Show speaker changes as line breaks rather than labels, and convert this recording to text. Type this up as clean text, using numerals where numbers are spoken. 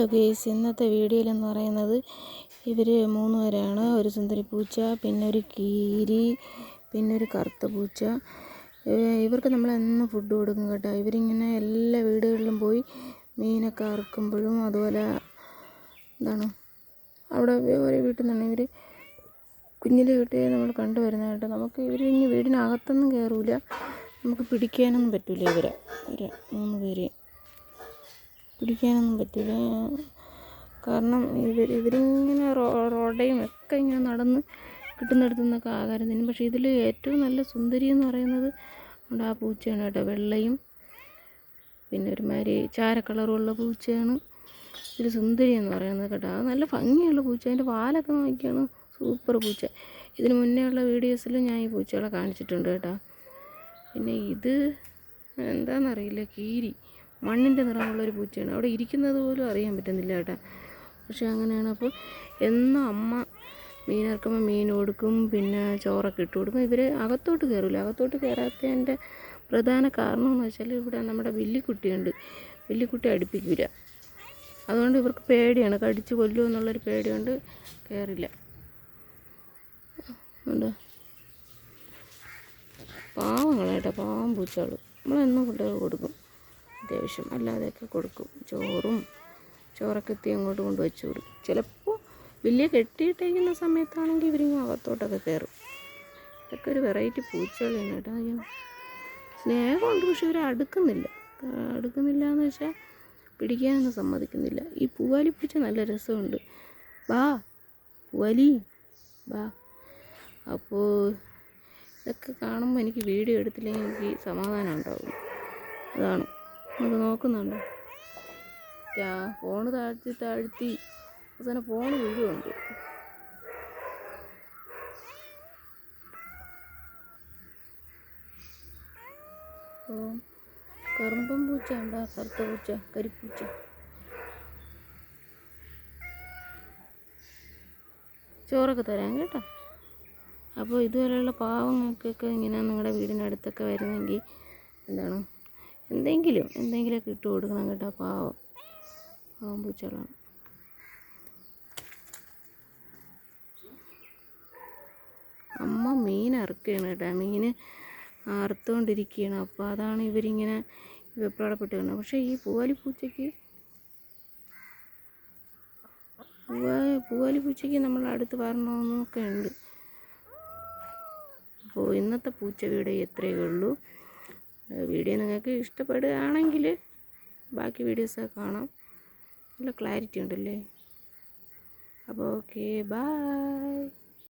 Guys, ഇന്നത്തെ വീഡിയോയിലെന്ന് പറയുന്നത് ഇവർ 3 പേരാണ്. ഒരു സുന്ദരി പൂച്ച, പിന്നെ ഒരു കീരി, പിന്നെ ഒരു കറുത്ത പൂച്ച. ഇവർക്ക് നമ്മളെന്നും ഫുഡ് കൊടുക്കും കേട്ടോ. ഇവരിങ്ങനെ എല്ലാ വീടുകളിലും പോയി മീനൊക്കെ അറുക്കുമ്പോഴും അതുപോലെ അവിടെ ഓരോ വീട്ടിൽ നിന്നാണ് ഇവർ കുഞ്ഞിലെ വീട്ടിൽ നമ്മൾ കണ്ടുവരുന്നത് കേട്ടോ. നമുക്ക് ഇവർ ഇനി വീടിനകത്തൊന്നും കയറൂല, നമുക്ക് പിടിക്കാനൊന്നും പറ്റില്ല. ഇവരെ 3 പേരെയും പിടിക്കാനൊന്നും പറ്റില്ല. കാരണം ഇവരിങ്ങനെ റോഡയും ഒക്കെ ഇങ്ങനെ നടന്ന് കിട്ടുന്നിടത്തു നിന്നൊക്കെ ആഹാരം തിന്നും. പക്ഷേ ഇതിൽ ഏറ്റവും നല്ല സുന്ദരി എന്ന് പറയുന്നത് ആ പൂച്ചയാണ് കേട്ടോ. വെള്ളയും പിന്നെ ഒരുമാതിരി ചാര കളറുള്ള പൂച്ചയാണ് ഇതിൽ സുന്ദരി എന്ന് പറയുന്നത് കേട്ടോ. അത് നല്ല ഭംഗിയുള്ള പൂച്ച. അതിൻ്റെ വാലൊക്കെ നോക്കിയാണ് സൂപ്പർ പൂച്ച. ഇതിന് മുന്നേ ഉള്ള വീഡിയോസിൽ ഞാൻ ഈ പൂച്ചകളെ കാണിച്ചിട്ടുണ്ട് കേട്ടോ. പിന്നെ ഇത് എന്താണെന്നറിയില്ല, കീരി, മണ്ണിൻ്റെ നിറമുള്ളൊരു പൂച്ചയാണ്. അവിടെ ഇരിക്കുന്നത് പോലും അറിയാൻ പറ്റുന്നില്ല കേട്ടോ. പക്ഷെ അങ്ങനെയാണ്. അപ്പോൾ എന്നും അമ്മ മീനിറക്കുമ്പോൾ മീൻ കൊടുക്കും, പിന്നെ ചോറൊക്കെ ഇട്ട് കൊടുക്കും. ഇവർ അകത്തോട്ട് കയറില്ല. അകത്തോട്ട് കയറാത്തതിൻ്റെ പ്രധാന കാരണം എന്ന് വെച്ചാൽ ഇവിടെ നമ്മുടെ വില്ലിക്കുട്ടിയുണ്ട്. വില്ലിക്കുട്ടി അടുപ്പിക്കില്ല. അതുകൊണ്ട് ഇവർക്ക് പേടിയാണ്, കടിച്ച് കൊല്ലുമോ എന്നുള്ളൊരു പേടിയുണ്ട്, കയറില്ല. ഉണ്ട് പാവങ്ങളായിട്ടോ, പാവം പൂച്ചകൾ. നമ്മളെന്നും ഫുഡൊക്കെ കൊടുക്കും, അത്യാവശ്യം അല്ലാതെയൊക്കെ കൊടുക്കും. ചോറൊക്കെ എത്തി അങ്ങോട്ട് കൊണ്ട് വെച്ച് കൊടുക്കും. ചിലപ്പോൾ വലിയ കെട്ടിയിട്ടേക്കുന്ന സമയത്താണെങ്കിൽ ഇവരിങ്ങനെ അകത്തോട്ടൊക്കെ കയറും. ഇതൊക്കെ ഒരു വെറൈറ്റി പൂച്ചകൾ തന്നെ കേട്ടോ. സ്നേഹമുണ്ട്, പക്ഷെ ഇവരെ അടുക്കുന്നില്ല എന്ന് വെച്ചാൽ പിടിക്കാനൊന്നും സമ്മതിക്കുന്നില്ല. ഈ പൂവാലി പൂച്ച നല്ല രസമുണ്ട്. ബാ പൂവാലി ബാ. അപ്പോൾ ഇതൊക്കെ കാണുമ്പോൾ എനിക്ക് വീഡിയോ എടുത്തില്ലെങ്കിൽ എനിക്ക് സമാധാനം ഉണ്ടാവും. അതാണ് അത് നോക്കുന്നുണ്ട്. ഫോണ് താഴ്ത്തി അവസാനം ഫോണ് വീഴുന്നുണ്ട്. കറുമ്പൻ പൂച്ച ഉണ്ടാ, കറുത്ത പൂച്ച, കരിപ്പൂച്ച. ചോറൊക്കെ തരാം കേട്ടോ. അപ്പോൾ ഇതുപോലെയുള്ള പാവങ്ങൾക്കൊക്കെ ഇങ്ങനെ നിങ്ങളുടെ വീടിനടുത്തൊക്കെ വരുന്നെങ്കിൽ എന്തെങ്കിലുമൊക്കെ ഇട്ട് കൊടുക്കണം കേട്ടോ. പാവം പൂച്ചകളാണ്. അമ്മ മീൻ അറുക്കുകയാണ് കേട്ടോ. മീൻ അറുത്തുകൊണ്ടിരിക്കുകയാണ്. അപ്പോൾ അതാണ് ഇവരിങ്ങനെ വെപ്രാളപ്പെട്ട് കാണുന്നത്. പക്ഷേ ഈ പൂവാലി പൂച്ചയ്ക്ക് നമ്മൾ അടുത്ത് വരണമെന്നൊക്കെ ഉണ്ട്. അപ്പോൾ ഇന്നത്തെ പൂച്ച വീഡിയോ ഇത്രയേ ഉള്ളൂ. വീഡിയോ നിങ്ങൾക്ക് ഇഷ്ടപ്പെടുകയാണെങ്കിൽ ബാക്കി വീഡിയോസൊക്കെ കാണാം. നല്ല ക്ലാരിറ്റി ഉണ്ടല്ലേ. അപ്പോൾ ഓക്കെ, ബൈ.